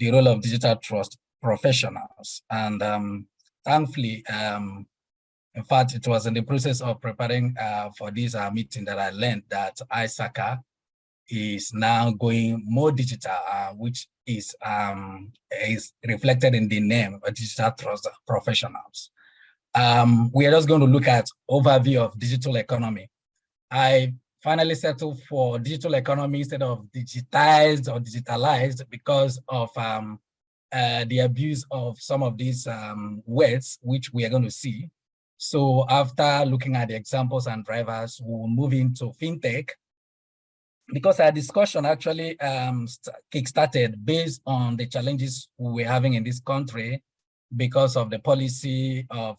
the role of digital trust professionals. And thankfully, in fact, it was in the process of preparing for this meeting that I learned that ISACA is now going more digital, which is reflected in the name of digital trust professionals. We are just going to look at overview of digital economy. I finally settled for digital economy instead of digitized or digitalized because of the abuse of some of these words, which we are going to see. So after looking at the examples and drivers, we'll move into fintech, because our discussion actually kick-started based on the challenges we're having in this country because of the policy of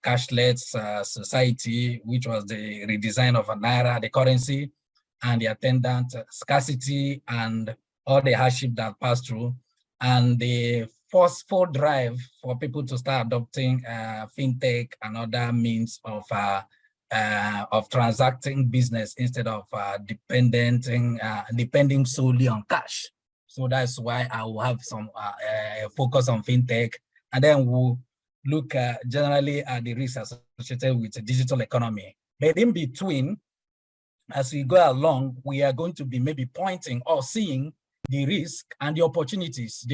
cashless society, which was the redesign of a naira, the currency, and the attendant scarcity and all the hardship that passed through, and the forceful drive for people to start adopting fintech and other means of transacting business instead of depending solely on cash. So that's why I will have some focus on fintech, and then we'll look generally at the risks associated with the digital economy. But in between, as we go along, we are going to be maybe pointing or seeing the risk and the opportunities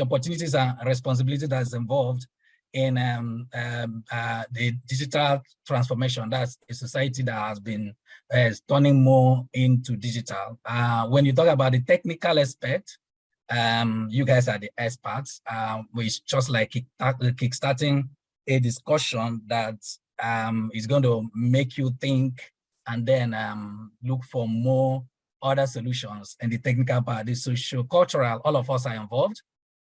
and responsibilities that's involved in the digital transformation. That's a society that has been turning more into digital. When you talk about the technical aspect, you guys are the experts. Which just like kickstarting a discussion that is going to make you think and then look for more other solutions in the technical part. The social cultural, all of us are involved,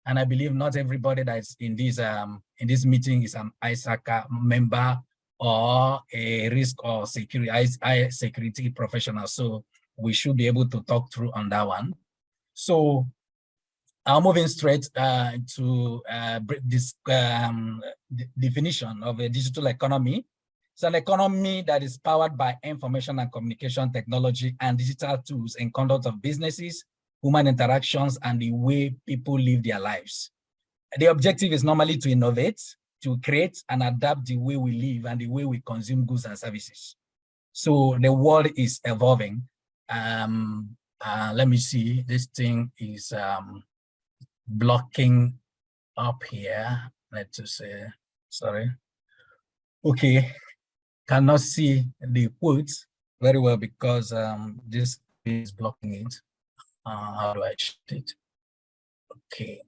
and I believe not everybody that is in this meeting is an ISACA member or a risk or security professional. So we should be able to talk through on that one. So I'm moving straight to this definition of a digital economy. It's an economy that is powered by information and communication technology and digital tools in conduct of businesses, human interactions, and the way people live their lives. The objective is normally to innovate, to create and adapt the way we live and the way we consume goods and services. So the world is evolving. Let me see, this thing is blocking up here. Let's just say, sorry. Okay, cannot see the quotes very well because this is blocking it. How do I check it? Okay.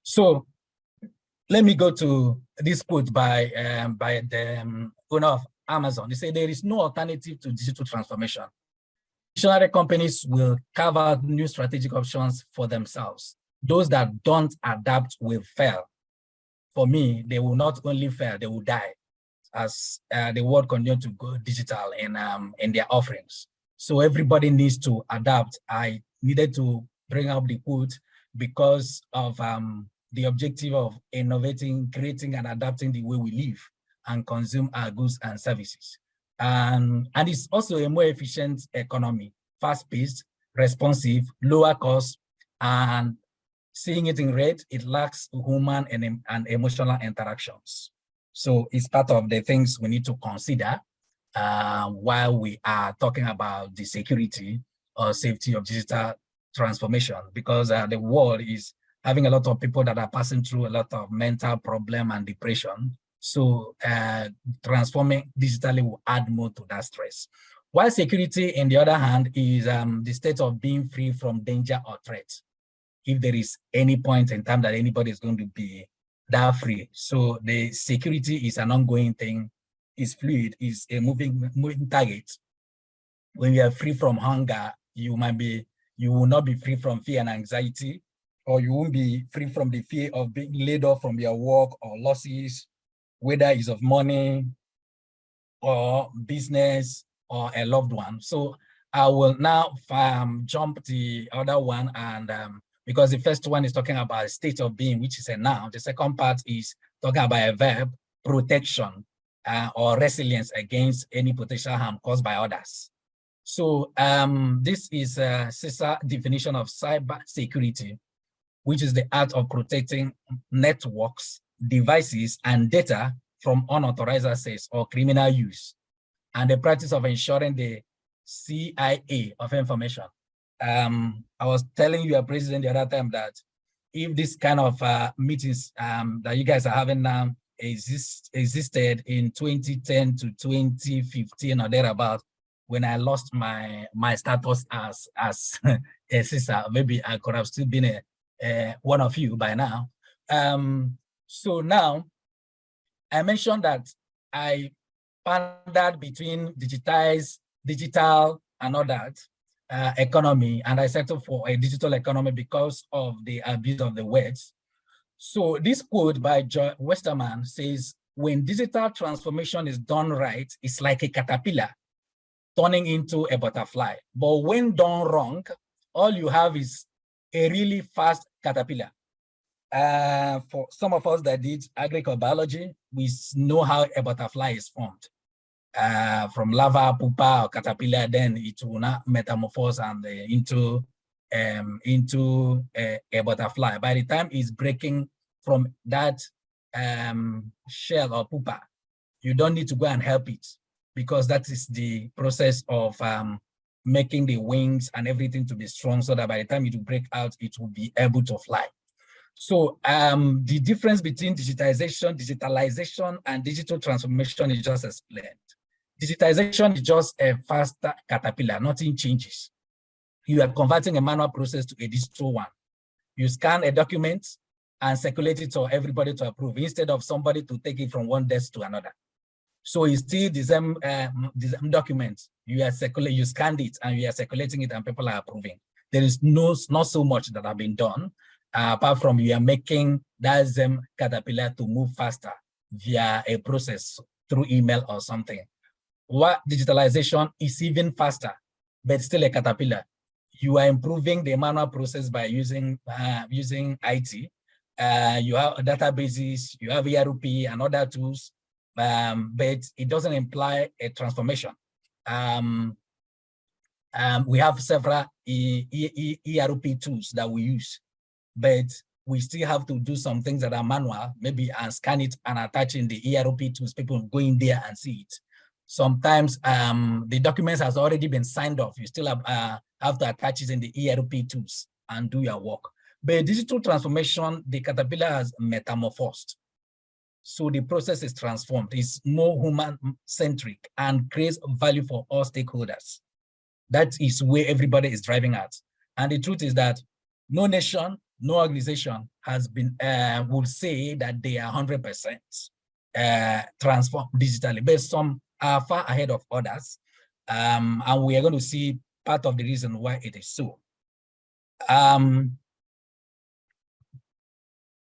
So let me go to this quote by the owner of Amazon. They say there is no alternative to digital transformation. Visionary companies will carve out new strategic options for themselves. Those that don't adapt will fail. For me, they will not only fail, they will die as the world continues to go digital in their offerings. So everybody needs to adapt. I needed to bring up the quote because of the objective of innovating, creating, and adapting the way we live and consume our goods and services. And it's also a more efficient economy, fast-paced, responsive, lower cost, and seeing it in red, it lacks human and emotional interactions. So it's part of the things we need to consider while we are talking about the security or safety of digital transformation, because the world is having a lot of people that are passing through a lot of mental problem and depression. So transforming digitally will add more to that stress. While security, on the other hand, is the state of being free from danger or threat. If there is any point in time that anybody is going to be that free. So the security is an ongoing thing, is fluid, is a moving target. When you are free from hunger, you will not be free from fear and anxiety, or you won't be free from the fear of being laid off from your work or losses, whether it's of money or business or a loved one. So I will now jump the other one, and because the first one is talking about a state of being, which is a noun. The second part is talking about a verb, protection or resilience against any potential harm caused by others. So this is a CISA definition of cybersecurity. which is the art of protecting networks, devices, and data from unauthorized access or criminal use, and the practice of ensuring the CIA of information. I was telling your president the other time that if this kind of meetings that you guys are having now existed in 2010 to 2015 or thereabout, when I lost my status as a CISA, maybe I could have still been one of you by now. So now I mentioned that I pandered between digital and all that economy, and I settled for a digital economy because of the abuse of the words. So this quote by John Westerman says, when digital transformation is done right, it's like a caterpillar turning into a butterfly. But when done wrong, all you have is a really fast caterpillar. For some of us that did agricultural biology, we know how a butterfly is formed. From larva, pupa, or caterpillar, then it will not metamorphose and into a butterfly. By the time it's breaking from that shell or pupa, you don't need to go and help it, because that is the process of making the wings and everything to be strong, so that by the time it will break out, it will be able to fly. So the difference between digitalization, and digital transformation is just explained. Digitization is just a faster caterpillar, nothing changes. You are converting a manual process to a digital one. You scan a document and circulate it for everybody to approve, instead of somebody to take it from one desk to another. So it's still the same document. You scanned it and you are circulating it and people are approving. There is not so much that have been done, apart from you are making that same caterpillar to move faster via a process through email or something. What digitalization is even faster, but still a caterpillar. You are improving the manual process by using IT. You have databases, you have ERP and other tools, but it doesn't imply a transformation. We have several ERP tools that we use, but we still have to do some things that are manual, maybe and scan it and attach in the ERP tools. People go in there and see it. Sometimes the documents has already been signed off. You still have to attach it in the ERP tools and do your work. But digital transformation, the caterpillar has metamorphosed. So the process is transformed. It's more human-centric and creates value for all stakeholders. That is where everybody is driving at. And the truth is that no nation, no organization has been, will say that they are 100% transformed digitally, but some are far ahead of others. And we are going to see part of the reason why it is so.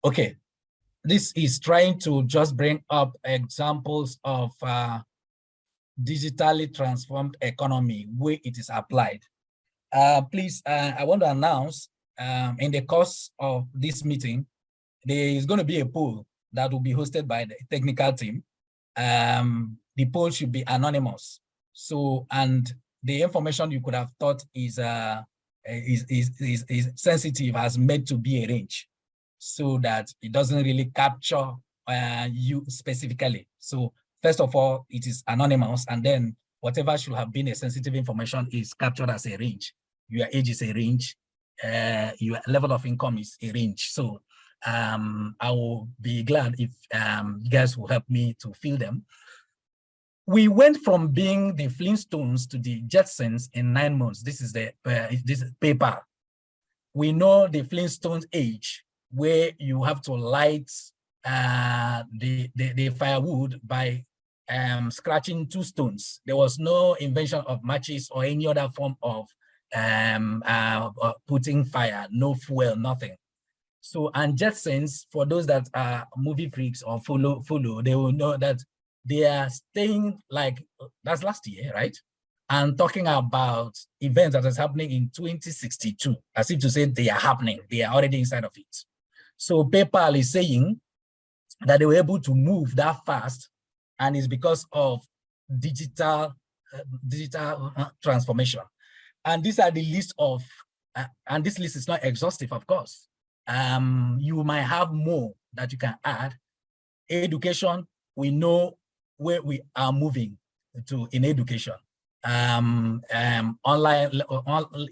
Okay, this is trying to just bring up examples of digitally transformed economy where it is applied. Please, I want to announce in the course of this meeting, there is going to be a poll that will be hosted by the technical team. The poll should be anonymous. So, and the information you could have thought is sensitive has made to be a range, so that it doesn't really capture you specifically. So first of all, it is anonymous, and then whatever should have been a sensitive information is captured as a range. Your age is a range, your level of income is a range. So I will be glad if you guys will help me to fill them. We went from being the Flintstones to the Jetsons in 9 months. This is the this is paper. We know the Flintstones age, where you have to light the firewood by scratching 2 stones. There was no invention of matches or any other form of putting fire, no fuel, nothing. So, and Jetsons, for those that are movie freaks or follow, they will know that they are staying like, that's last year, right? And talking about events that is happening in 2062, as if to say they are happening, they are already inside of it. So PayPal is saying that they were able to move that fast, and it's because of digital transformation. And these are the list of, and this list is not exhaustive, of course. You might have more that you can add. Education, we know where we are moving to in education. Online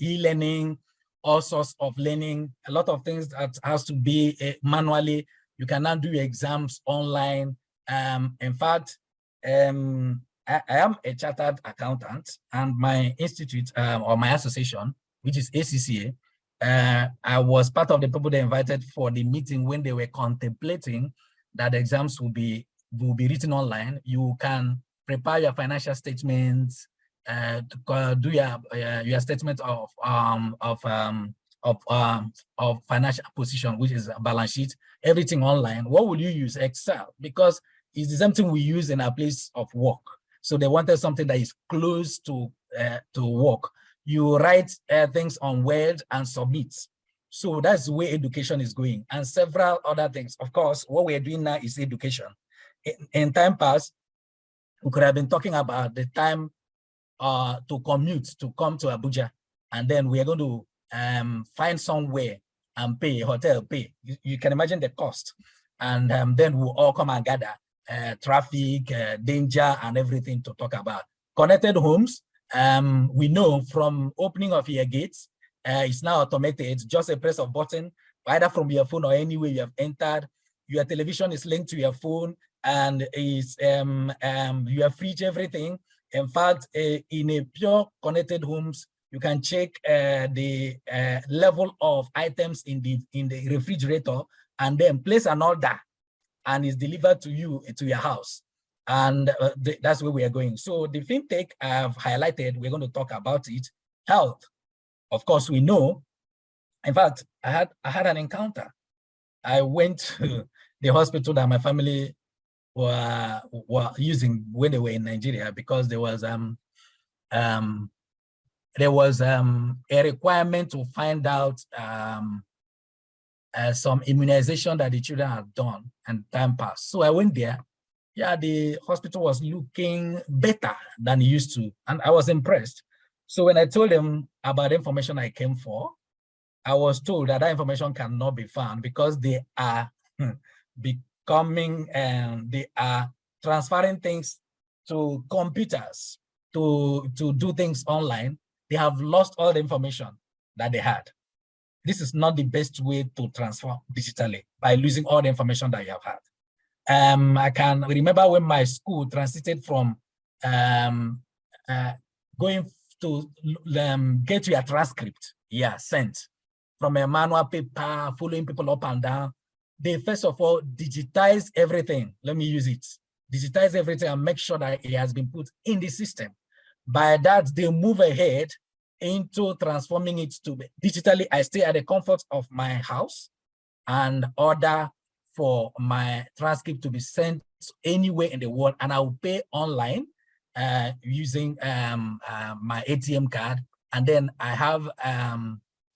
e-learning, all sorts of learning, a lot of things that has to be manually. You can now do your exams online. In fact, I am a chartered accountant, and my institute or my association, which is ACCA, I was part of the people they invited for the meeting when they were contemplating that the exams will be written online. You can prepare your financial statements, do your statement of financial position, which is a balance sheet, everything online. What will you use? Excel, because it's the same thing we use in our place of work. So they wanted something that is close to work. You write things on Word and submit. So that's the way education is going, and several other things. Of course, what we're doing now is education. In time past, we could have been talking about the time to commute, to come to Abuja, and then we are going to find somewhere and pay, hotel pay. You can imagine the cost. And then we'll all come and gather, traffic, danger, and everything to talk about. Connected homes, we know from opening of your gates, it's now automated. It's just a press of button, either from your phone or anywhere you have entered. Your television is linked to your phone, and is your fridge, everything. In fact, in a pure connected homes, you can check the level of items in the refrigerator, and then place an order, and it's delivered to you to your house. And that's where we are going. So the fintech I've highlighted, we're going to talk about it. Health, of course, we know. In fact, I had an encounter. I went to the hospital that my family were using when they were in Nigeria, because there was a requirement to find out some immunization that the children had done and time passed. So I went there. Yeah, the hospital was looking better than it used to, and I was impressed. So when I told them about the information I came for, I was told that information cannot be found because they are becoming, they are transferring things to computers to do things online. They have lost all the information that they had. This is not the best way to transfer digitally, by losing all the information that you have had. I can remember when my school transited from going to get your transcript, sent from a manual paper, following people up and down. They first of all digitize everything. Let me use it. Digitize everything and make sure that it has been put in the system. By that, they move ahead into transforming it to digitally. I stay at the comfort of my house and order for my transcript to be sent anywhere in the world, and I will pay online using my ATM card, and then I have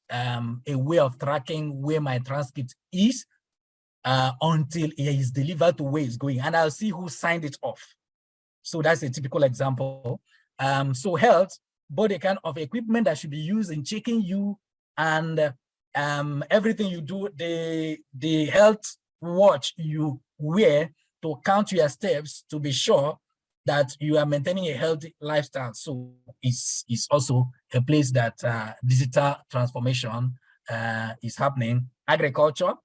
a way of tracking where my transcript is until it is delivered to where it's going, and I'll see who signed it off. So that's a typical example. So health, both the kind of equipment that should be used in checking you and everything you do, the health watch you wear to count your steps to be sure that you are maintaining a healthy lifestyle. So it's also a place that digital transformation is happening. Agriculture,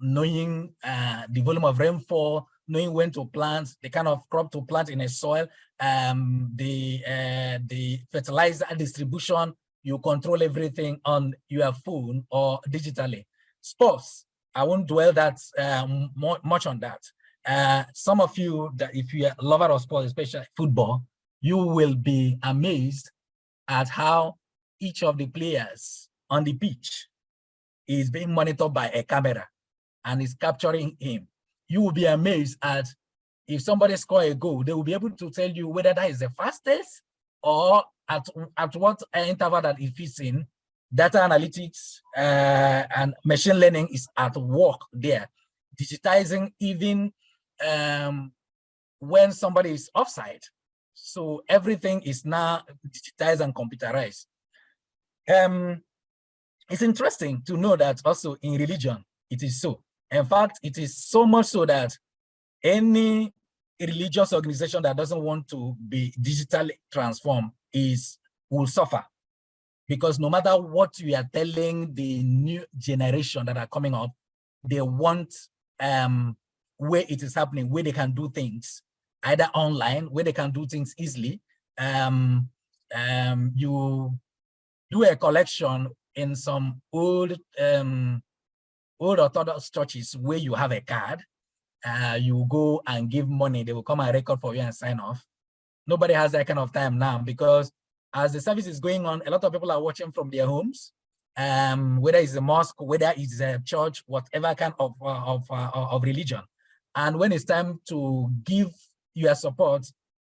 knowing the volume of rainfall, knowing when to plant, the kind of crop to plant in a soil, the fertilizer distribution, you control everything on your phone or digitally. Sports, I won't dwell that much on that. Some of you, that if you're a lover of sports, especially football, you will be amazed at how each of the players on the pitch is being monitored by a camera and is capturing him. You will be amazed at if somebody scores a goal, they will be able to tell you whether that is the fastest or at what interval that it fits in. Data analytics and machine learning is at work there, digitizing even when somebody is offside. So everything is now digitized and computerized. It's interesting to know that also in religion, it is so. In fact, it is so much so that any religious organization that doesn't want to be digitally transformed will suffer, because no matter what you are telling the new generation that are coming up, they want where it is happening, where they can do things either online, where they can do things easily. You do a collection in some old Orthodox churches where you have a card. You go and give money, they will come and record for you and sign off. Nobody has that kind of time now, because as the service is going on, a lot of people are watching from their homes, whether it's a mosque, whether it's a church, whatever kind of religion. And when it's time to give your support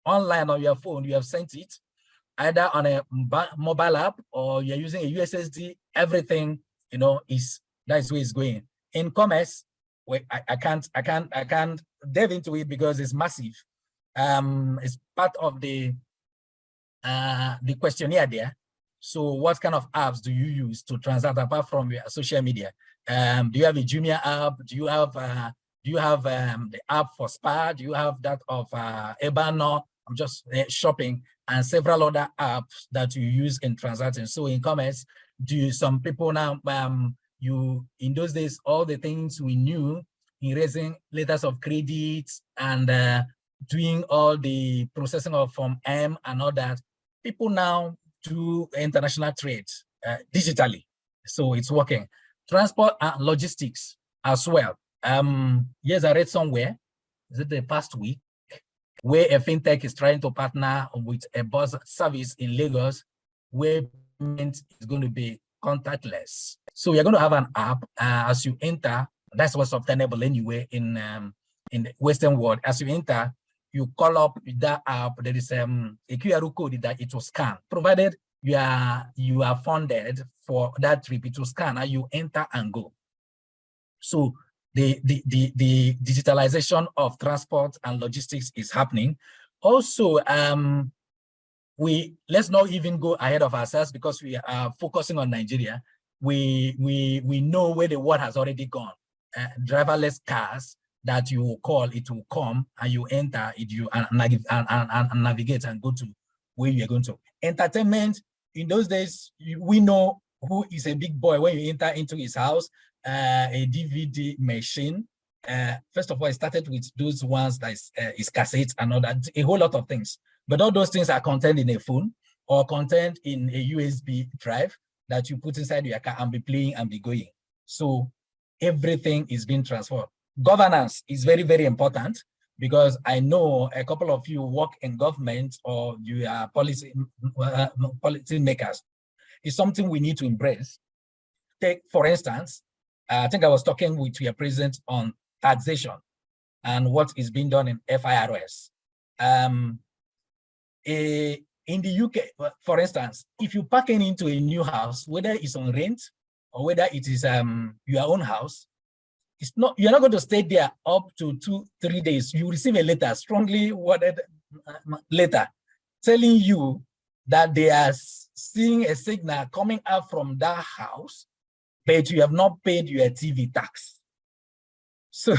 online on your phone, you have sent it either on a mobile app or you're using a USSD. Everything, that's where it's going. In commerce, I can't dive into it because it's massive. It's part of the questionnaire there. So what kind of apps do you use to transact apart from your social media? Do you have a Jumia app? Do you have the app for Spa? Do you have that of Ebano? I'm just shopping, and several other apps that you use in transacting. So in commerce, some people now, in those days, all the things we knew in raising letters of credit and doing all the processing of Form M and all that, people now do international trade digitally. So it's working. Transport and logistics as well. Yes, I read somewhere, is it the past week, where a fintech is trying to partner with a bus service in Lagos where payment is going to be contactless. So you're going to have an app as you enter. That's what's obtainable anyway in the Western world. As you enter, you call up that app. There is a QR code that it will scan. Provided you are funded for that trip, it will scan and you enter and go. So the digitalization of transport and logistics is happening. Also, let's not even go ahead of ourselves because we are focusing on Nigeria. We know where the world has already gone. Driverless cars that you will call, it will come and you enter it, and navigate and go to where you're going to. Entertainment, in those days, we know who is a big boy when you enter into his house. A DVD machine. First of all, it started with those ones that is cassettes and all that, a whole lot of things. But all those things are contained in a phone or contained in a USB drive that you put inside your car and be playing and be going. So everything is being transferred. Governance is very, very important because I know a couple of you work in government or you are policy makers. It's something we need to embrace. Take, for instance, I think I was talking with your president on taxation and what is being done in FIRS. In the UK, for instance, if you pack into a new house, whether it's on rent or whether it is your own house, you're not going to stay there up to 2-3 days. You receive a letter, strongly worded letter, telling you that they are seeing a signal coming out from that house, but you have not paid your TV tax. So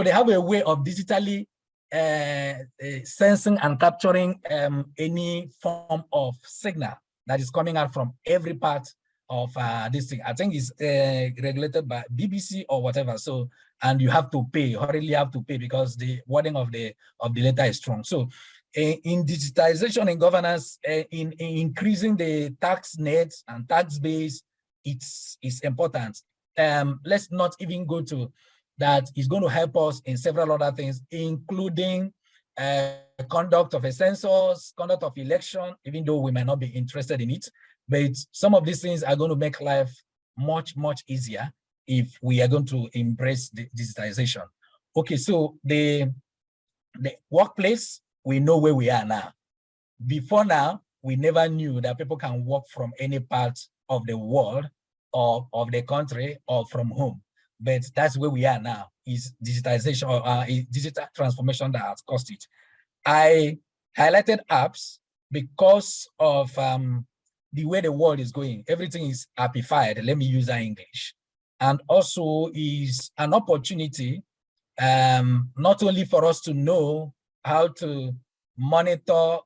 they have a way of digitally sensing and capturing any form of signal that is coming out from every part of this thing. I think it's regulated by BBC or whatever. So, and you have to pay, hurriedly have to pay because the wording of the letter is strong. So in digitization and governance, in increasing the tax nets and tax base, it's important. Let's not even go to that. Is going to help us in several other things, including conduct of a census, conduct of election, even though we might not be interested in it. But some of these things are going to make life much, much easier if we are going to embrace the digitization. Okay, so the workplace, we know where we are now. Before now, we never knew that people can work from any part of the world or of the country or from home. But that's where we are now, is digitization or digital transformation that has caused it. I highlighted apps because of the way the world is going. Everything is appified. Let me use that English. And also is an opportunity, not only for us to know how to monitor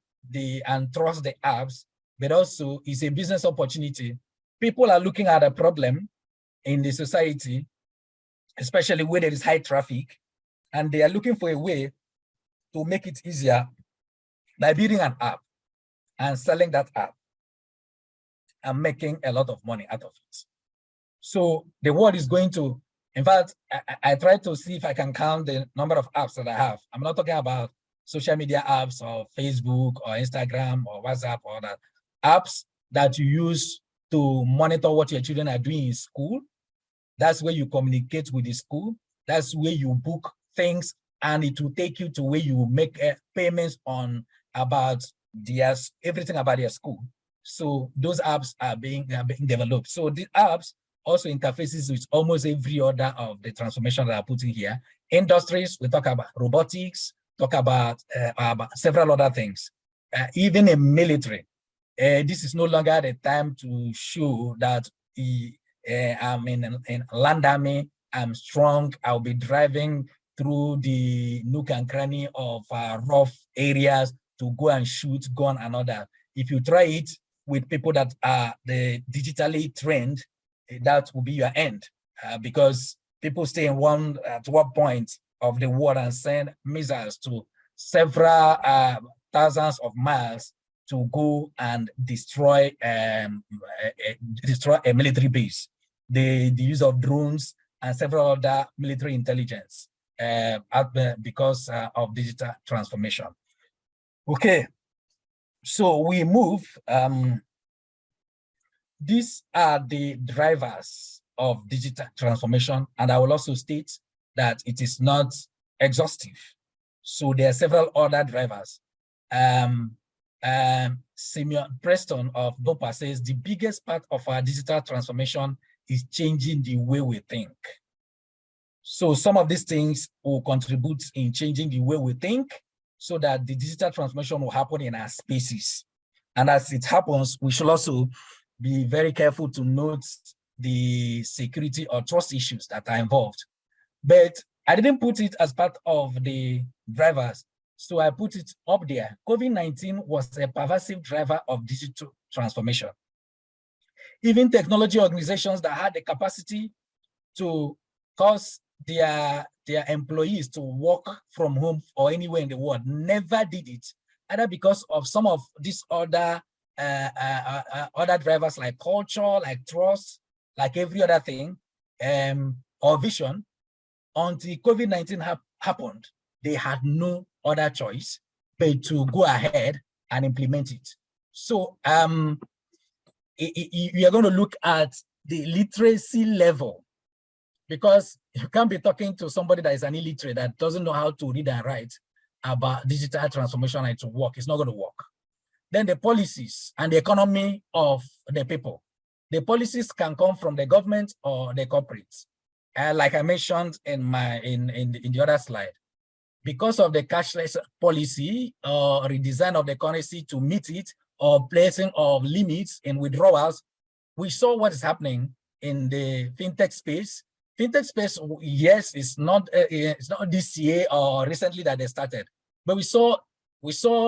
and trust the apps, but also is a business opportunity. People are looking at a problem in the society, especially where there is high traffic, and they are looking for a way to make it easier by building an app and selling that app and making a lot of money out of it. So the world is going to, in fact, I try to see if I can count the number of apps that I have. I'm not talking about social media apps or Facebook or Instagram or WhatsApp or that. Apps that you use to monitor what your children are doing in school. That's where you communicate with the school. That's where you book things, and it will take you to where you make payments on about everything about their school. So those apps are being developed. So the apps also interfaces with almost every other of the transformation that I put in here. Industries, we talk about robotics, talk about several other things. Even in military, this is no longer the time to show that I'm in land army, I'm strong, I'll be driving through the nook and cranny of rough areas to go and shoot gun and all that. If you try it with people that are digitally trained, that will be your end, because people stay at one point of the world and send missiles to several thousands of miles to go and destroy a military base. The use of drones and several other military intelligence because of digital transformation. Okay, so we move. These are the drivers of digital transformation, and I will also state that it is not exhaustive. So there are several other drivers. Simeon Preston of DOPA says the biggest part of our digital transformation is changing the way we think. So some of these things will contribute in changing the way we think so that the digital transformation will happen in our spaces. And as it happens, we should also be very careful to note the security or trust issues that are involved. But I didn't put it as part of the drivers, so I put it up there. COVID-19 was a pervasive driver of digital transformation. Even technology organizations that had the capacity to cause their employees to work from home or anywhere in the world never did it, either because of some of these other drivers like culture, like trust, like every other thing, or vision. Until COVID-19 happened, they had no other choice but to go ahead and implement it. So we are going to look at the literacy level, because you can't be talking to somebody that is an illiterate that doesn't know how to read and write about digital transformation and to work. It's not going to work. Then the policies and the economy of the people. The policies can come from the government or the corporates. Like I mentioned in the other slide, because of the cashless policy or redesign of the currency to meet it, or placing of limits in withdrawals, we saw what is happening in the fintech space. Fintech space, yes, it's not this year or recently that they started, but we saw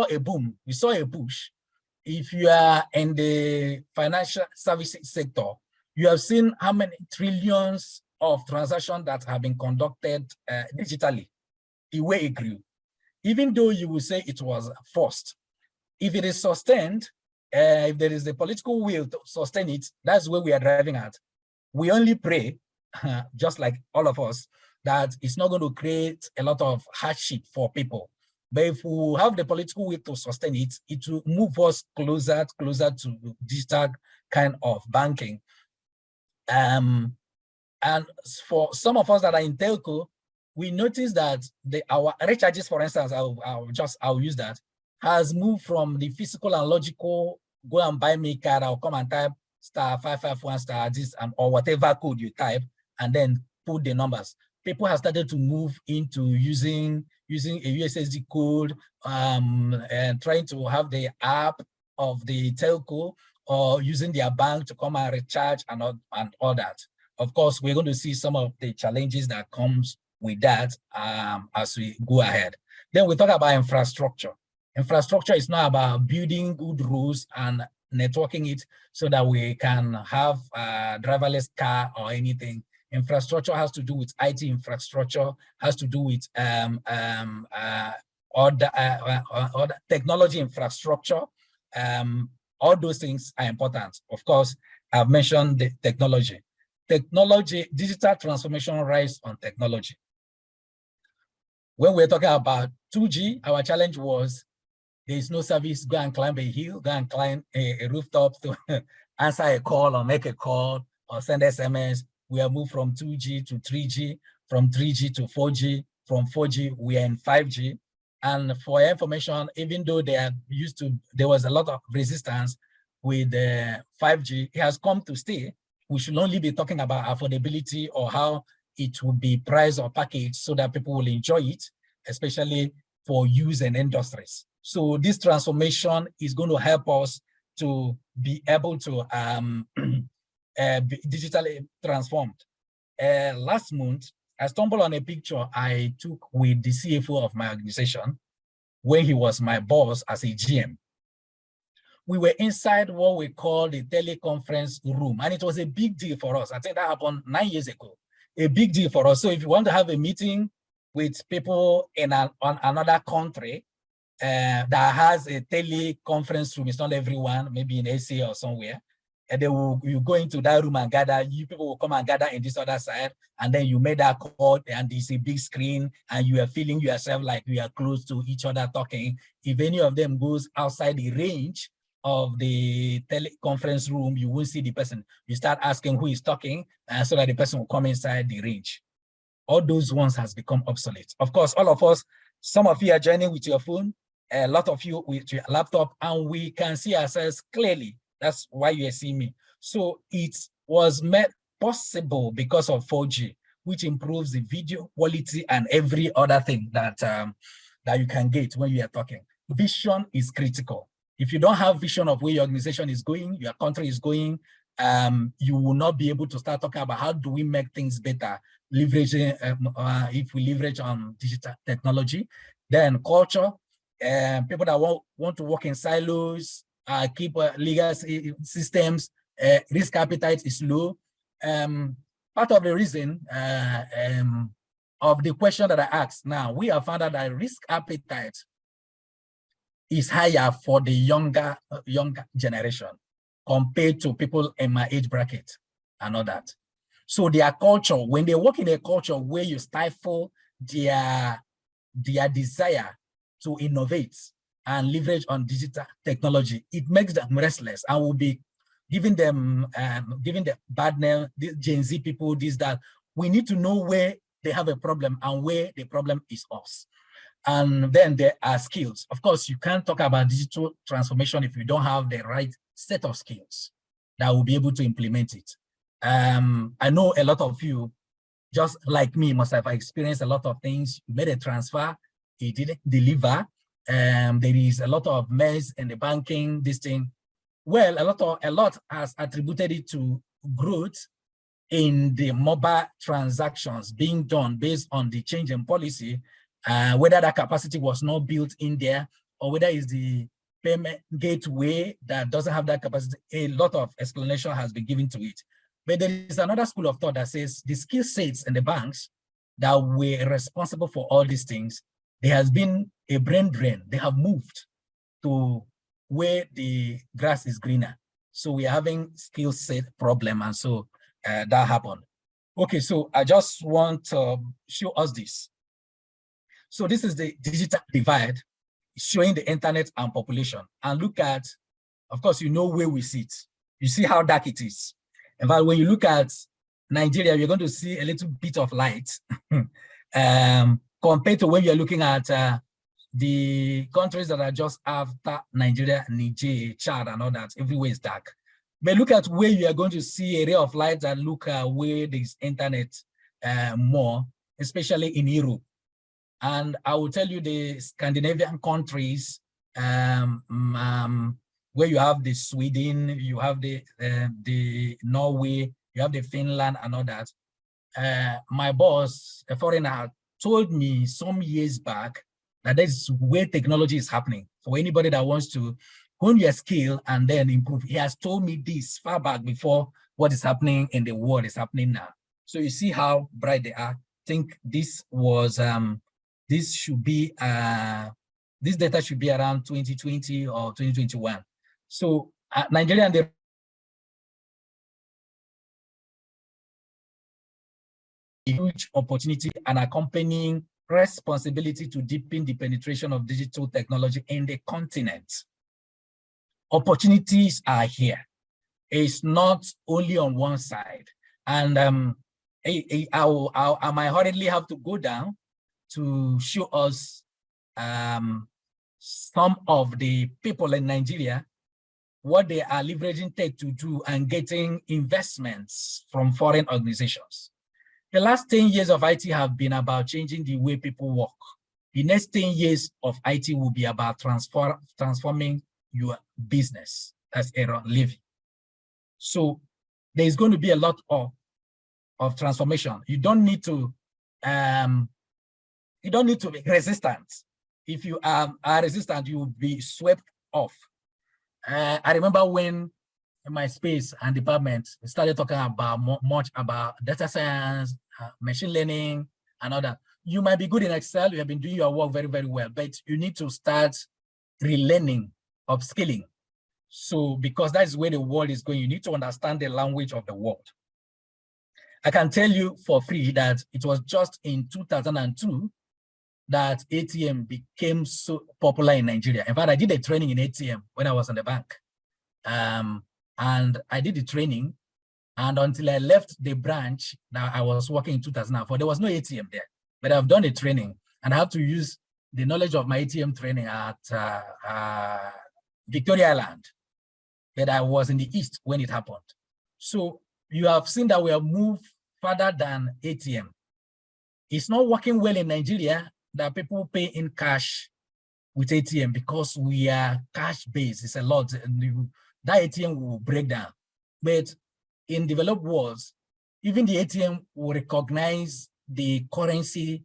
a boom, we saw a push. If you are in the financial services sector, you have seen how many trillions of transactions that have been conducted digitally, the way it grew. Even though you will say it was forced, if it is sustained, if there is the political will to sustain it, that's where we are driving at. We only pray, just like all of us, that it's not going to create a lot of hardship for people. But if we have the political will to sustain it, it will move us closer to digital kind of banking. And for some of us that are in telco, we notice that our recharges, for instance, I'll use that, has moved from the physical and logical, go and buy me card, I'll come and type *551* this or whatever code you type, and then put the numbers. People have started to move into using a USSD code, and trying to have the app of the telco or using their bank to come and recharge and all that. Of course, we're going to see some of the challenges that comes with that as we go ahead. Then we talk about infrastructure. Infrastructure is not about building good rules and networking it so that we can have a driverless car or anything. Infrastructure has to do with IT infrastructure, has to do with other technology infrastructure. All those things are important. Of course, I've mentioned the technology. Digital transformation rises on technology. When we're talking about 2G, our challenge was there is no service, go and climb a hill, go and climb a rooftop to answer a call or make a call or send SMS. We have moved from 2G to 3G, from 3G to 4G, from 4G, we are in 5G. And for information, even though there was a lot of resistance with 5G, it has come to stay. We should only be talking about affordability or how it will be priced or packaged so that people will enjoy it, especially for use and industries. So this transformation is going to help us to be able to be digitally transformed. Last month, I stumbled on a picture I took with the CFO of my organization when he was my boss as a GM. We were inside what we call the teleconference room, and it was a big deal for us. I think that happened 9 years ago. A big deal for us. So if you want to have a meeting with people in another country that has a teleconference room, it's not everyone, maybe in Asia or somewhere, and then you go into that room and gather, you people will come and gather in this other side, and then you made that call, and it's a big screen, and you are feeling yourself like you are close to each other talking. If any of them goes outside the range of the teleconference room, you won't see the person. You start asking who is talking, so that the person will come inside the range. All those ones has become obsolete. Of course, all of us, some of you are joining with your phone, a lot of you with your laptop, and we can see ourselves clearly. That's why you are seeing me. So it was made possible because of 4G, which improves the video quality and every other thing that, that you can get when you are talking. Vision is critical. If you don't have vision of where your organization is going, your country is going, you will not be able to start talking about how do we make things better, leveraging, if we leverage on digital technology. Then culture, people that want to work in silos, keep legal systems, risk appetite is low. Part of the reason of the question that I asked now, we have found out that risk appetite is higher for the younger generation compared to people in my age bracket and all that. So their culture, when they work in a culture where you stifle their desire to innovate and leverage on digital technology, it makes them restless and will be giving them the bad name, this Gen Z people, this, that. We need to know where they have a problem and where the problem is us. And then there are skills. Of course, you can't talk about digital transformation if you don't have the right set of skills that will be able to implement it. I know a lot of you, just like me, must have experienced a lot of things. You made a transfer, it didn't deliver. There is a lot of mess in the banking, this thing. Well, a lot has attributed it to growth in the mobile transactions being done based on the change in policy, whether that capacity was not built in there, or whether it's the payment gateway that doesn't have that capacity. A lot of explanation has been given to it. But there is another school of thought that says the skill sets in the banks that were responsible for all these things, there has been a brain drain. They have moved to where the grass is greener. So we're having skill set problem, and so that happened. Okay, so I just want to show us this. So this is the digital divide, showing the internet and population. And look at, of course, you know where we sit. You see how dark it is. In fact, when you look at Nigeria, you're going to see a little bit of light compared to when you're looking at the countries that are just after Nigeria, Niger, Chad, and all that. Everywhere is dark. But look at where you are going to see a ray of light that look where there's internet more, especially in Europe. And I will tell you the Scandinavian countries, where you have the Sweden, you have the Norway, you have the Finland and all that. My boss, a foreigner, told me some years back that that's where technology is happening. For anybody that wants to hone your skill and then improve, he has told me this far back before what is happening in the world is happening now. So you see how bright they are. I think this was this should be this data should be around 2020 or 2021. So Nigeria and the huge opportunity and accompanying responsibility to deepen the penetration of digital technology in the continent. Opportunities are here. It's not only on one side. And I might hurriedly have to go down to show us some of the people in Nigeria, what they are leveraging tech to do and getting investments from foreign organizations. The last 10 years of IT have been about changing the way people work. The next 10 years of IT will be about transforming your business as a living. So there's going to be a lot of transformation. You don't need to be resistant. If you are resistant, you will be swept off. I remember when my space and department started talking about much about data science, machine learning, and all that. You might be good in Excel, you have been doing your work very, very well, but you need to start relearning, upskilling. So, because that's where the world is going, you need to understand the language of the world. I can tell you for free that it was just in 2002 that ATM became so popular in Nigeria. In fact, I did a training in ATM when I was in the bank. And I did the training, and until I left the branch that I was working in 2004, there was no ATM there. But I've done a training, and I have to use the knowledge of my ATM training at Victoria Island, that I was in the East when it happened. So you have seen that we have moved further than ATM. It's not working well in Nigeria that people pay in cash with ATM because we are cash-based. It's a lot. That ATM will break down. But in developed worlds, even the ATM will recognize the currency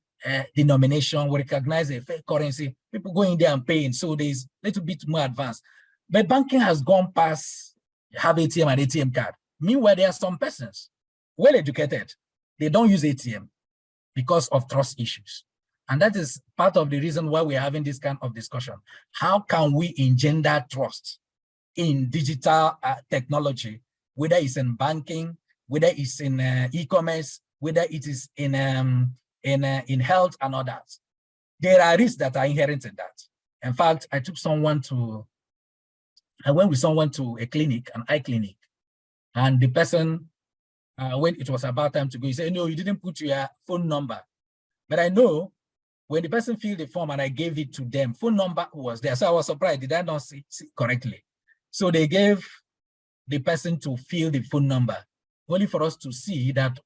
denomination, will recognize the fake currency. People go in there and paying, so there's a little bit more advanced. But banking has gone past have ATM and ATM card. Meanwhile, there are some persons, well-educated, they don't use ATM because of trust issues. And that is part of the reason why we're having this kind of discussion. How can we engender trust in digital technology, whether it's in banking, whether it's in e-commerce, whether it is in health and others? There are risks that are inherent in that. In fact, I went with someone to a clinic, an eye clinic, and the person, when it was about time to go, he said, no, you didn't put your phone number. But I know when the person filled the form and I gave it to them, phone number was there. So I was surprised, did I not see correctly? So they gave the person to fill the phone number, only for us to see that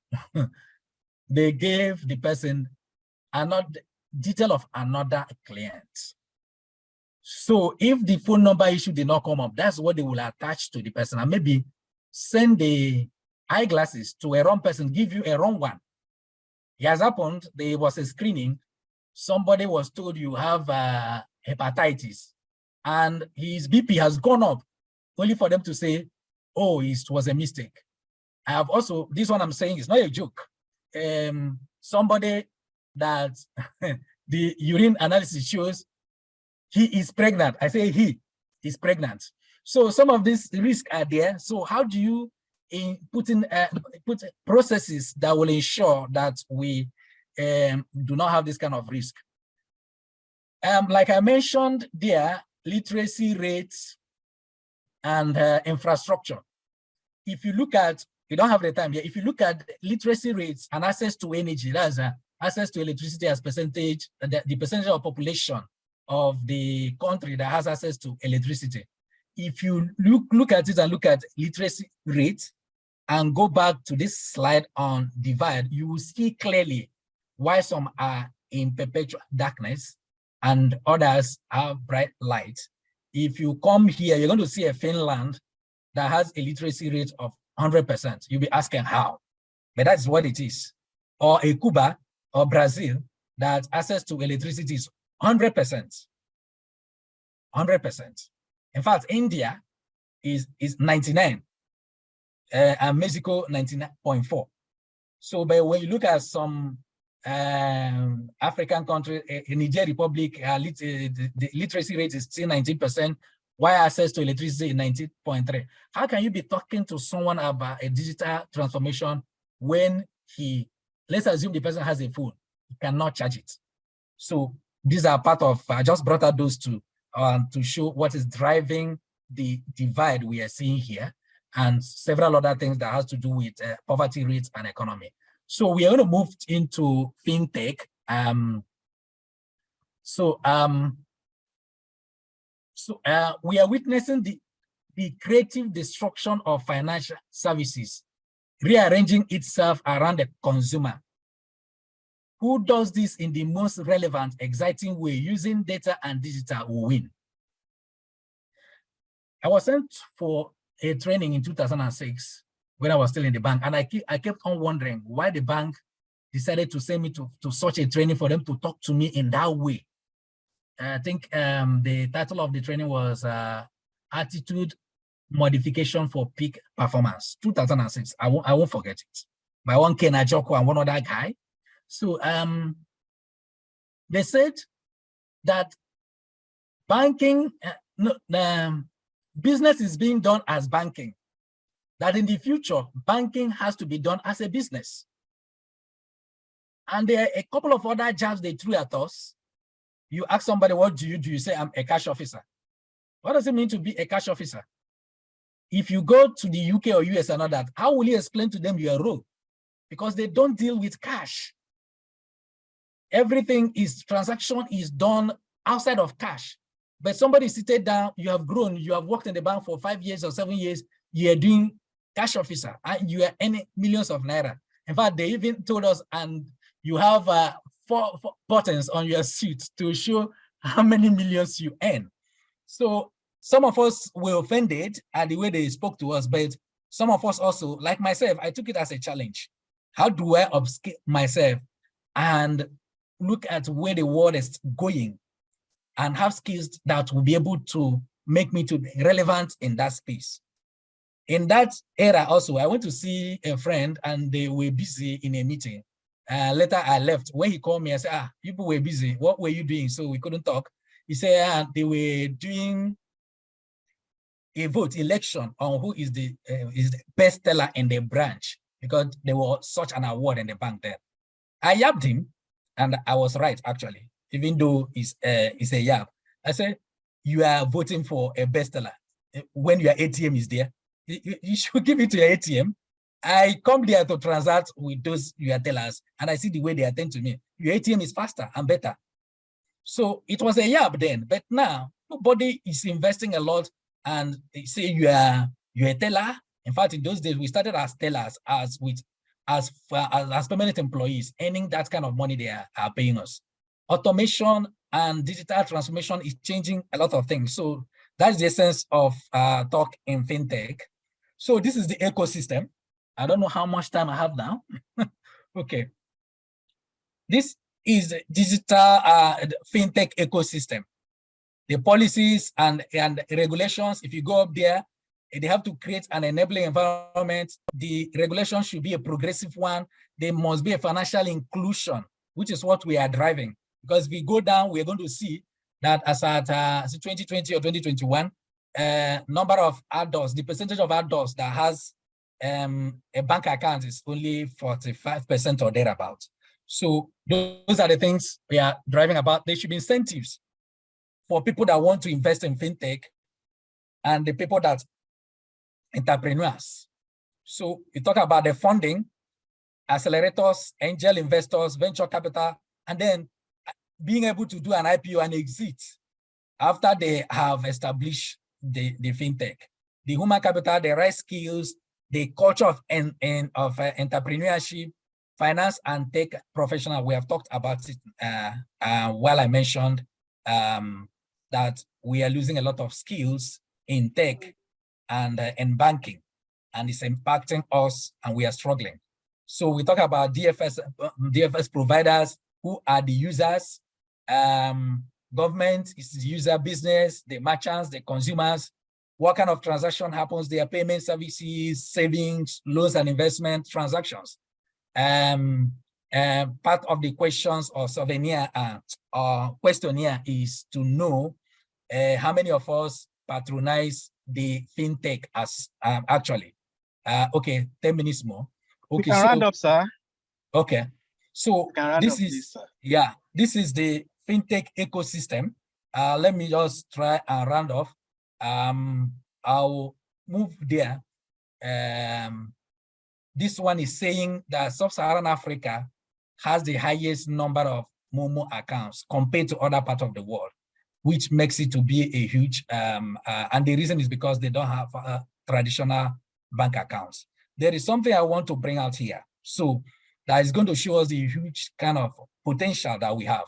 they gave the person another detail of another client. So if the phone number issue did not come up, that's what they will attach to the person, and maybe send the eyeglasses to a wrong person, give you a wrong one. It has happened, there was a screening, somebody was told you have hepatitis, and his BP has gone up, only for them to say, oh, it was a mistake. I have also, this one I'm saying is not a joke. Somebody that the urine analysis shows he is pregnant. I say he is pregnant. So some of these risks are there. So how do you put processes that will ensure that we do not have this kind of risk? Like I mentioned there, literacy rates and infrastructure. If you look at, we don't have the time here, if you look at literacy rates and access to energy, that's access to electricity as percentage, the percentage of population of the country that has access to electricity. If you look at it and look at literacy rate and go back to this slide on divide, you will see clearly why some are in perpetual darkness and others have bright light. If you come here, you're going to see a Finland that has a literacy rate of 100%. You'll be asking how, but that's what it is. Or a Cuba or Brazil that access to electricity is 100%. 100%. In fact, India is 99, and Mexico 99.4. So, but when you look at some African countries, in Niger Republic, the literacy rate is still 19%, while access to electricity is 19.3. How can you be talking to someone about a digital transformation when let's assume the person has a phone, he cannot charge it? So these are part of, I just brought out those two to show what is driving the divide we are seeing here, and several other things that has to do with poverty rates and economy. So we are going to move into fintech. We are witnessing the creative destruction of financial services, rearranging itself around the consumer. Who does this in the most relevant, exciting way, using data and digital will win. I was sent for a training in 2006 when I was still in the bank, and I kept on wondering why the bank decided to send me to such a training for them to talk to me in that way. I think the title of the training was Attitude Modification for Peak Performance, 2006. I won't forget it. By one Ken Ajoko and one other guy. So they said that banking, business is being done as banking, that in the future, banking has to be done as a business. And there are a couple of other jabs they threw at us. You ask somebody, what do? You say, I'm a cash officer. What does it mean to be a cash officer? If you go to the UK or US and all that, how will you explain to them your role? Because they don't deal with cash. Everything transaction is done outside of cash. But somebody seated down, you have grown, you have worked in the bank for 5 years or 7 years, you are doing cash officer, and you are earning millions of naira. In fact, they even told us, and you have four buttons on your suit to show how many millions you earn. So some of us were offended at the way they spoke to us, but some of us also, like myself, I took it as a challenge. How do I upskill myself and look at where the world is going and have skills that will be able to make me to be relevant in that space? In that era also, I went to see a friend and they were busy in a meeting. Later I left. When he called me, I said, people were busy. What were you doing? So we couldn't talk. He said they were doing a election on who is the best teller in the branch, because there was such an award in the bank there. I yabbed him, and I was right, actually, even though it's a yab. I said, you are voting for a best teller when your ATM is there. You should give it to your ATM. I come there to transact with those your tellers, and I see the way they attend to me. Your ATM is faster and better. So it was a yab then, but now nobody is investing a lot, and they say you're a teller. In fact, in those days, we started as tellers, as permanent employees, earning that kind of money they are paying us. Automation and digital transformation is changing a lot of things. So that's the essence of talk in fintech. So this is the ecosystem. I don't know how much time I have now. Okay. This is the digital fintech ecosystem. The policies and regulations, if you go up there, they have to create an enabling environment. The regulation should be a progressive one. There must be a financial inclusion, which is what we are driving. Because if we go down, we're going to see that as at 2020 or 2021, number of adults, the percentage of adults that has a bank account is only 45% or thereabout. So those are the things we are driving about. There should be incentives for people that want to invest in fintech and the people that entrepreneurs. So we talk about the funding, accelerators, angel investors, venture capital, and then being able to do an IPO and exit after they have established the fintech. The human capital, the right skills, the culture of entrepreneurship, finance and tech professional. We have talked about it while I mentioned that we are losing a lot of skills in tech and in banking, and it's impacting us, and we are struggling. So we talk about DFS providers, who are the users. Government is the user, business, the merchants, the consumers. What kind of transaction happens there? Payment services, savings, loans and investment transactions. Part of the questions or souvenir or questionnaire is to know how many of us patronize the fintech as actually. Okay, 10 minutes more. Okay, you can round up, sir. Okay, so this is, please, yeah, this is the fintech ecosystem. Let me just try and round off. I'll move there. This one is saying that Sub-Saharan Africa has the highest number of Momo accounts compared to other parts of the world, which makes it to be a huge, and the reason is because they don't have traditional bank accounts. There is something I want to bring out here. So that is going to show us the huge kind of potential that we have.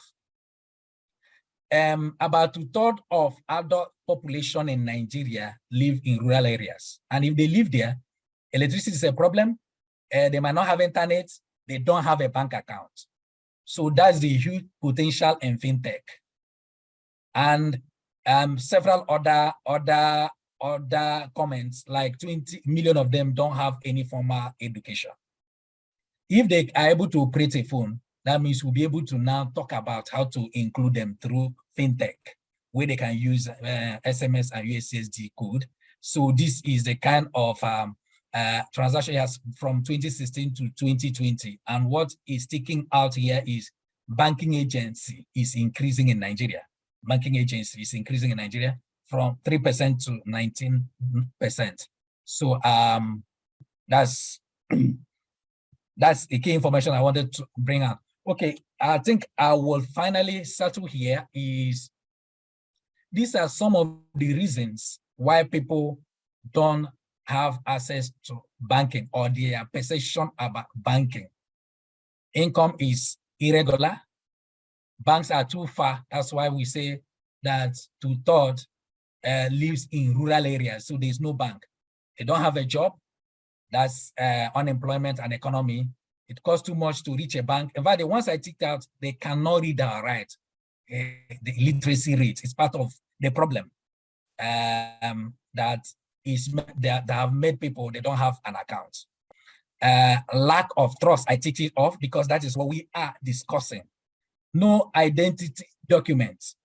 About 2/3 of adult population in Nigeria live in rural areas. And if they live there, electricity is a problem. They might not have internet. They don't have a bank account. So that's the huge potential in fintech. And several other comments, like 20 million of them don't have any formal education. If they are able to operate a phone, that means we'll be able to now talk about how to include them through fintech, where they can use SMS and USSD code. So this is the kind of transaction has from 2016 to 2020. And what is sticking out here is banking agency is increasing in Nigeria. Banking agency is increasing in Nigeria from 3% to 19%. So that's the key information I wanted to bring out. Okay, I think I will finally settle here. These are some of the reasons why people don't have access to banking or their perception about banking. Income is irregular. Banks are too far. That's why we say that 2/3 lives in rural areas, so there's no bank. They don't have a job. That's unemployment and economy. It costs too much to reach a bank. In fact, the ones I ticked out, they cannot read or write. The literacy rate is part of the problem that have made people, they don't have an account. Lack of trust, I ticked it off because that is what we are discussing. No identity documents.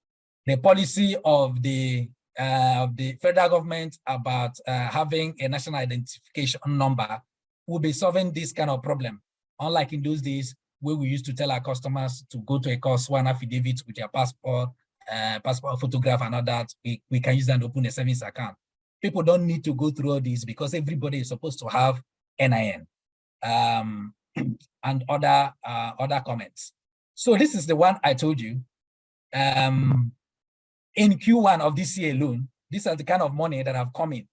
The policy of the federal government about having a national identification number will be solving this kind of problem. Unlike in those days where we used to tell our customers to go to a course, one affidavit with your passport, passport photograph and all that, we can use that to open a savings account. People don't need to go through all this because everybody is supposed to have NIN and other comments. So this is the one I told you. In Q1 of this year alone, these are the kind of money that have come in.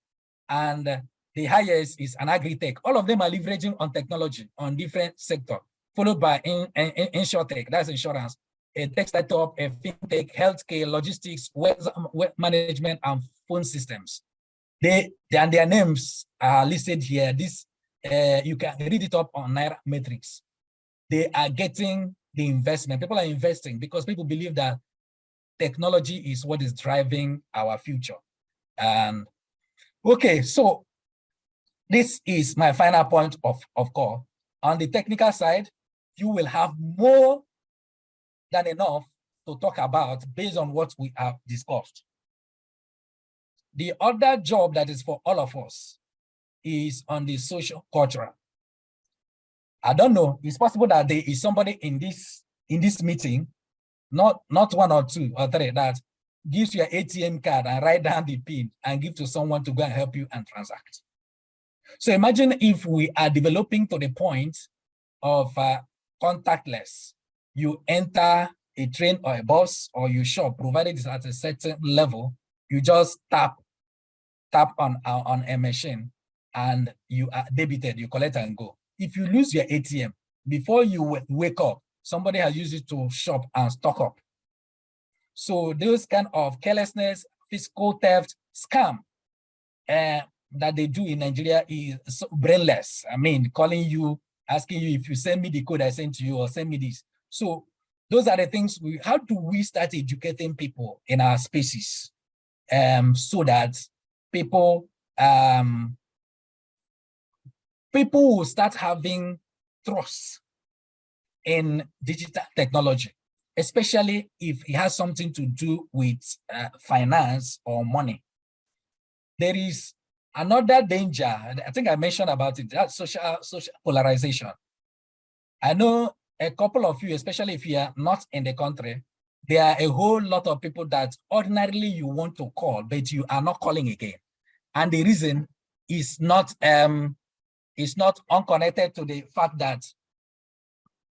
And the highest is an agri-tech. All of them are leveraging on technology on different sectors, followed by insurtech, that's insurance, a tech startup, a fintech, healthcare, logistics, wealth management, and phone systems. Their names are listed here. This you can read it up on Naira Matrix. They are getting the investment. People are investing because people believe that technology is what is driving our future. And okay, so this is my final point of call. On the technical side, you will have more than enough to talk about based on what we have discussed. The other job that is for all of us is on the social cultural. I don't know, it's possible that there is somebody in this meeting, not one or two or three, that gives you an ATM card and write down the PIN and give to someone to go and help you and transact. So imagine if we are developing to the point of contactless. You enter a train or a bus or you shop, provided it's at a certain level, you just tap on a machine and you are debited, you collect and go. If you lose your ATM, before you wake up, somebody has used it to shop and stock up. So those kind of carelessness, fiscal theft, scam that they do in Nigeria is so brainless. I mean, calling you, asking you if you send me the code I sent to you or send me this. So those are the things how do we start educating people in our spaces so that people will start having trust in digital technology, especially if it has something to do with finance or money. There is another danger, I think I mentioned about it, that's social polarization. I know a couple of you, especially if you are not in the country, there are a whole lot of people that ordinarily you want to call, but you are not calling again. And the reason is not unconnected to the fact that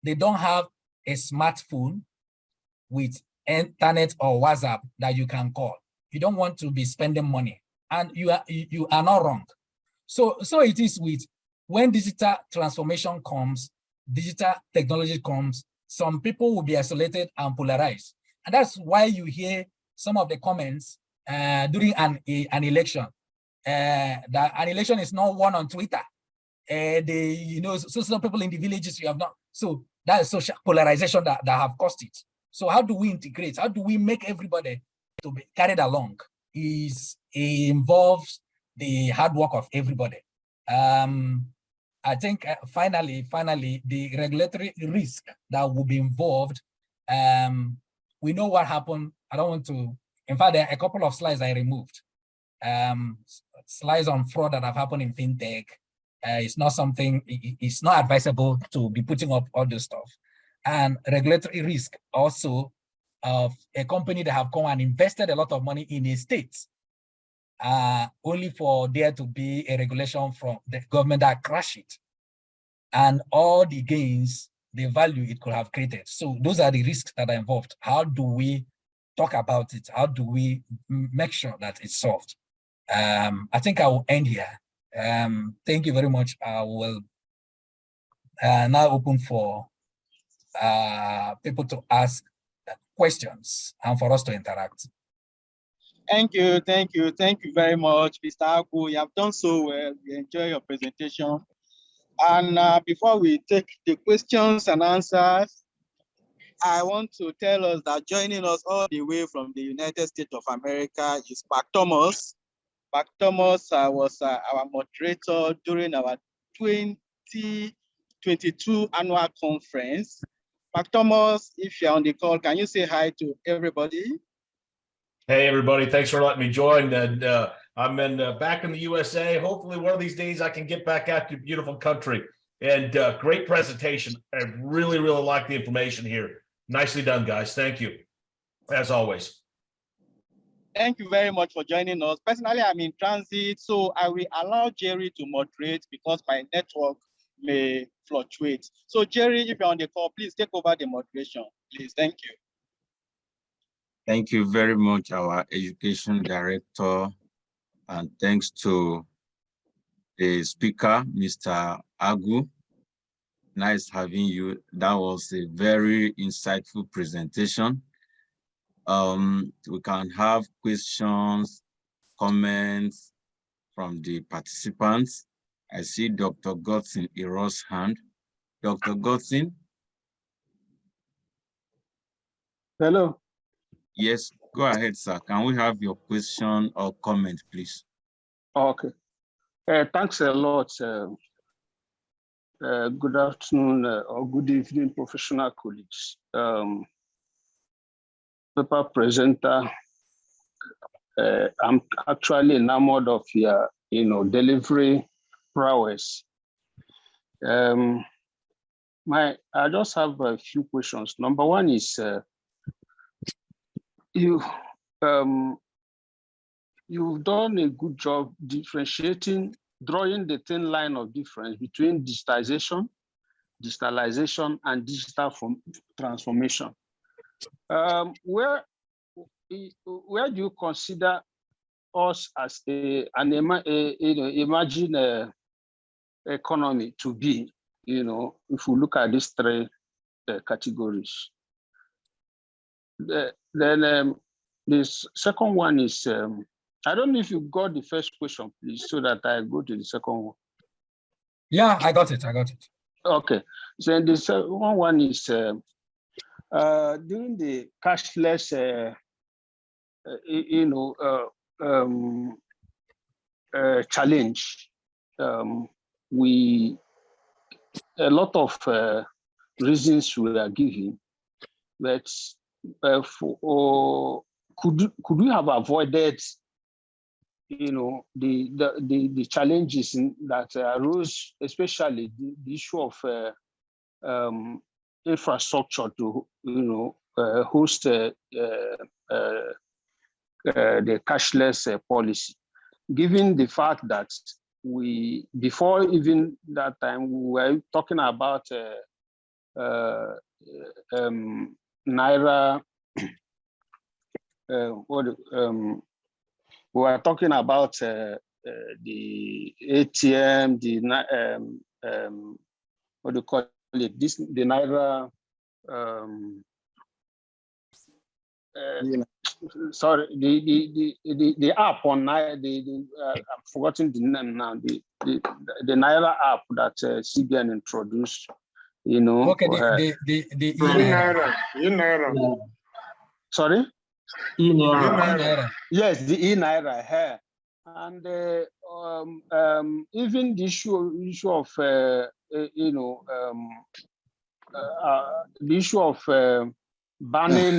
they don't have a smartphone with internet or WhatsApp that you can call. You don't want to be spending money, and you are not wrong. So it is with when digital transformation comes, digital technology comes, some people will be isolated and polarized. And that's why you hear some of the comments during an election. That an election is not won on Twitter. So some people in the villages you have not. So that is social polarization that have caused it. So how do we integrate? How do we make everybody to be carried along? It involves the hard work of everybody. I think finally, the regulatory risk that will be involved. We know what happened. I don't want to. In fact, there are a couple of slides I removed. Slides on fraud that have happened in fintech. It's not something. It's not advisable to be putting up all this stuff. And regulatory risk also of a company that have come and invested a lot of money in a state, only for there to be a regulation from the government that crash it, and all the gains, the value it could have created. So those are the risks that are involved. How do we talk about it? How do we make sure that it's solved? I think I will end here. Thank you very much. I will now open for people to ask questions and for us to interact. Thank you very much, Mr. Agu. You have done so well. We enjoy your presentation. And before we take the questions and answers, I want to tell us that joining us all the way from the United States of America is Pak Thomas. Pak Thomas was our moderator during our 2022 annual conference. Pak Thomas, if you're on the call, can you say hi to everybody? Hey, everybody. Thanks for letting me join. And I'm back in the USA. Hopefully one of these days I can get back out to beautiful country. And great presentation. I really, really like the information here. Nicely done, guys. Thank you, as always. Thank you very much for joining us. Personally, I'm in transit, so I will allow Jerry to moderate because my network may fluctuate. So Jerry, if you're on the call, please take over the moderation, please. Thank you. Thank you very much, our education director, and thanks to the speaker, Mr. Agu. Nice having you. That was a very insightful presentation. We can have questions, comments from the participants. I see Dr. Godson Ero's hand. Dr. Godson? Hello. Yes, go ahead, sir. Can we have your question or comment, please? Okay. Thanks a lot. Good afternoon or good evening, professional colleagues. Paper presenter. I'm actually enamored of your, delivery prowess. I just have a few questions. Number one is you've done a good job differentiating, drawing the thin line of difference between digitalization, and digital transformation. Where do you consider us as an emerging economy to be? If we look at these three categories. Then this second one is, I don't know if you got the first question, please, so that I go to the second one. Yeah, I got it. Okay, so the second one is during the cashless, challenge, a lot of reasons we are giving, but could we have avoided, the challenges that arose, especially the issue of infrastructure to host the cashless policy, given the fact that before even that time, we were talking about Naira, we were talking about the ATM, what do you call it? The Naira. Sorry, the app on Naira. I've forgotten the name now. The Naira app that CBN introduced. Okay, the e-Naira. Sorry? e-Naira. Yes, the e-Naira. And even the issue of the issue of banning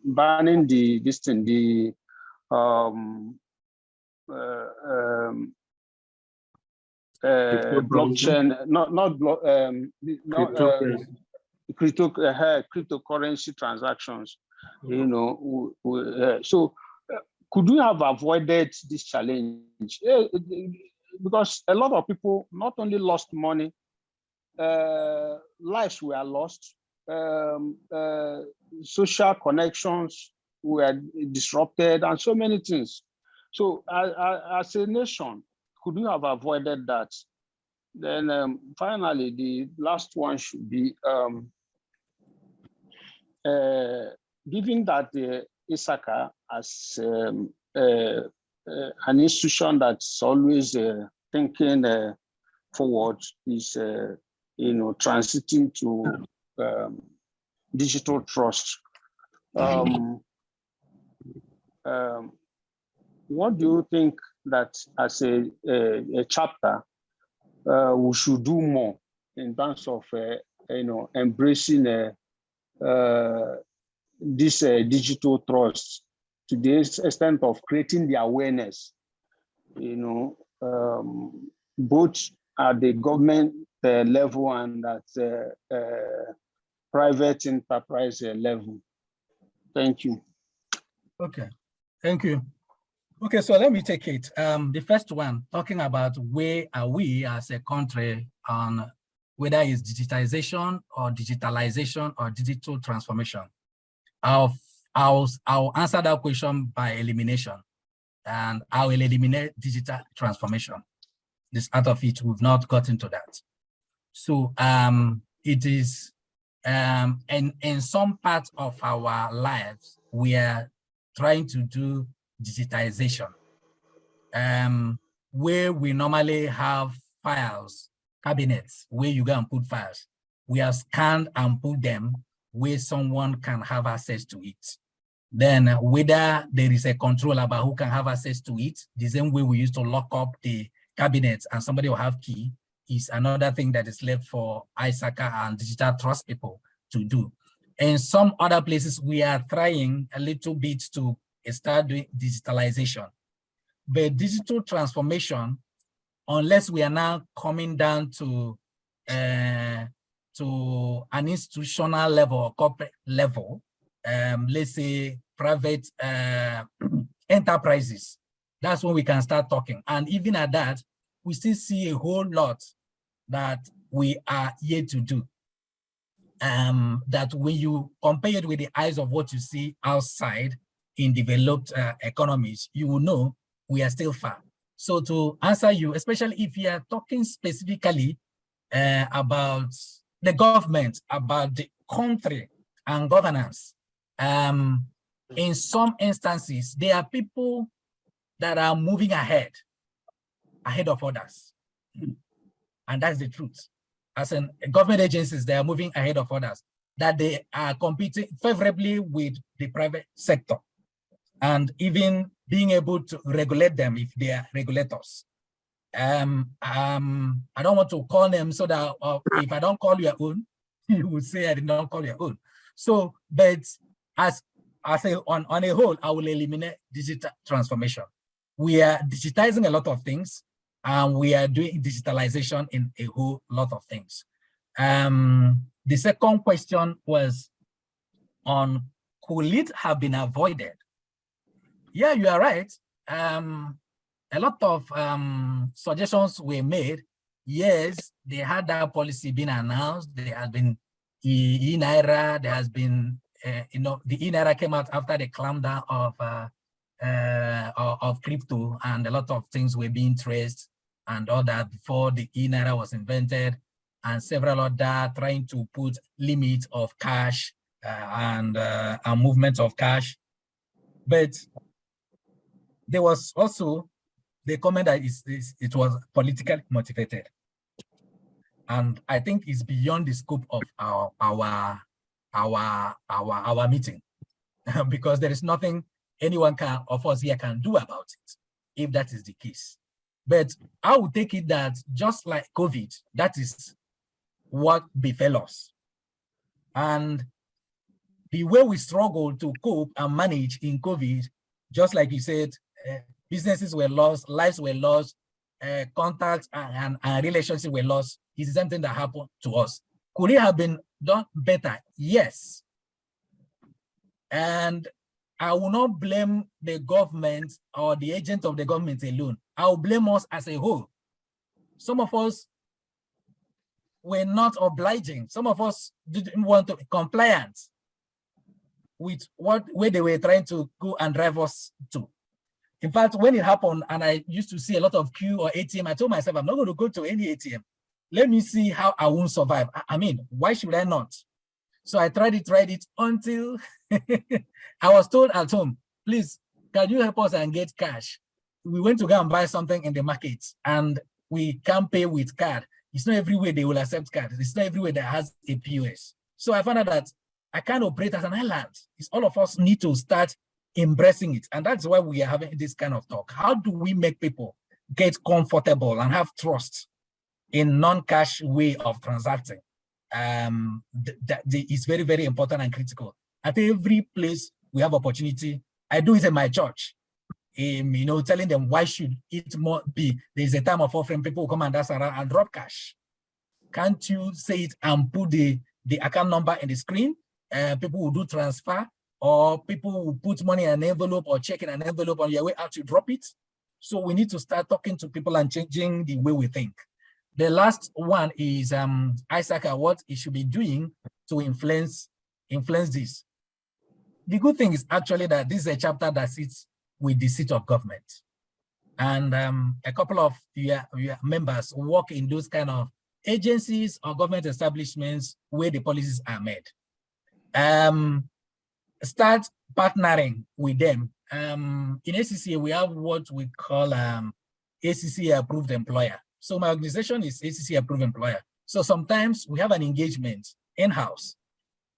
banning the blockchain, cryptocurrency transactions. So could we have avoided this challenge? Because a lot of people not only lost money, lives were lost, social connections were disrupted, and so many things. So as a nation, could we have avoided that? Then finally, the last one should be, given that the ISACA as an institution that's always thinking forward, is transiting to digital trust. What do you think that as a chapter we should do more in terms of embracing this digital trust, to the extent of creating the awareness, both at the government level and at private enterprise level? Thank you. Okay, thank you. Okay, so let me take it. The first one, talking about where are we as a country on whether it's digitization or digitalization or digital transformation. I'll answer that question by elimination, and I will eliminate digital transformation. This out of it, we've not gotten to that. So it is in some parts of our lives, we are trying to do digitization, where we normally have files, cabinets, where you go and put files. We have scanned and put them where someone can have access to it. Then whether there is a control about who can have access to it, the same way we used to lock up the cabinets and somebody will have key, is another thing that is left for ISACA and digital trust people to do. In some other places, we are trying a little bit to start doing digitalization. But digital transformation, unless we are now coming down to an institutional level or corporate level, let's say private enterprises, that's when we can start talking. And even at that, we still see a whole lot that we are yet to do. That when you compare it with the eyes of what you see outside in developed economies, you will know we are still far. So to answer you, especially if you are talking specifically about the government, about the country and governance. In some instances, there are people that are moving ahead of others. And that's the truth. As in government agencies, they are moving ahead of others, that they are competing favorably with the private sector and even being able to regulate them if they are regulators. I don't want to call them so that if I don't call your own, you will say I did not call your own. So, but on a whole, I will eliminate digital transformation. We are digitizing a lot of things, and we are doing digitalization in a whole lot of things. The second question was on, could it have been avoided? Yeah, you are right. A lot of suggestions were made. Yes, they had that policy being announced. There has been e-Naira. There has been, the e-Naira came out after the clampdown of crypto, and a lot of things were being traced and all that before the e-Naira was invented, and several other trying to put limits of cash and movement of cash. But there was also the comment that it was politically motivated. And I think it's beyond the scope of our meeting, because there is nothing anyone of us here can do about it, if that is the case. But I would take it that just like COVID, that is what befell us. And the way we struggled to cope and manage in COVID, just like you said, businesses were lost, lives were lost, contacts and relationships were lost, is something that happened to us. Could it have been done better? Yes. And I will not blame the government or the agent of the government alone. I will blame us as a whole. Some of us were not obliging. Some of us didn't want to be compliant with where they were trying to go and drive us to. In fact, when it happened and I used to see a lot of queue or ATM, I told myself, I'm not going to go to any ATM. Let me see how I won't survive. I mean, why should I not? So I tried it until I was told at home, please, can you help us and get cash? We went to go and buy something in the market and we can't pay with card. It's not everywhere they will accept card. It's not everywhere that has a POS. So I found out that I can't operate as an island. It's all of us need to start embracing it. And that's why we are having this kind of talk. How do we make people get comfortable and have trust in non-cash way of transacting? That is very, very important and critical. At every place we have opportunity, I do it in my church. Telling them why should it more be? There's a time of offering, people come and ask around and drop cash. Can't you say it and put the account number in the screen? People will do transfer, or people will put money in an envelope or check in an envelope on your way out to drop it. So we need to start talking to people and changing the way we think. The last one is ISACA, what it should be doing to influence this. The good thing is actually that this is a chapter that sits with the seat of government. And a couple of your members work in those kind of agencies or government establishments where the policies are made. Start partnering with them. In ACCA, we have what we call ACCA approved employer. So my organization is ACCA approved employer. So sometimes we have an engagement in-house,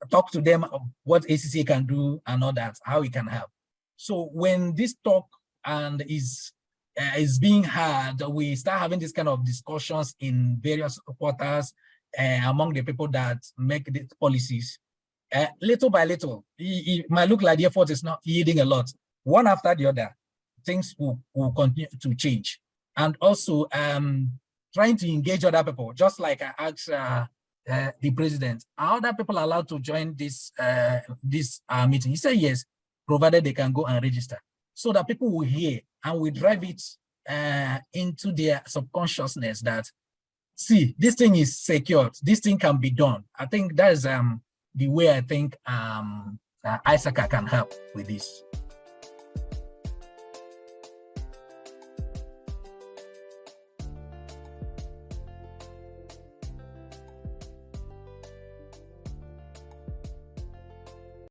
talk to them what ACCA can do and all that, how it can help. So when this talk and is being had, we start having this kind of discussions in various quarters among the people that make the policies. Little by little, it might look like the effort is not yielding a lot. One after the other, things will continue to change. And also trying to engage other people, just like I asked the president, are other people allowed to join this meeting? He said yes, provided they can go and register, so that people will hear and we drive it into their subconsciousness that, see, this thing is secured, this thing can be done. I think that is the way I think ISACA can help with this.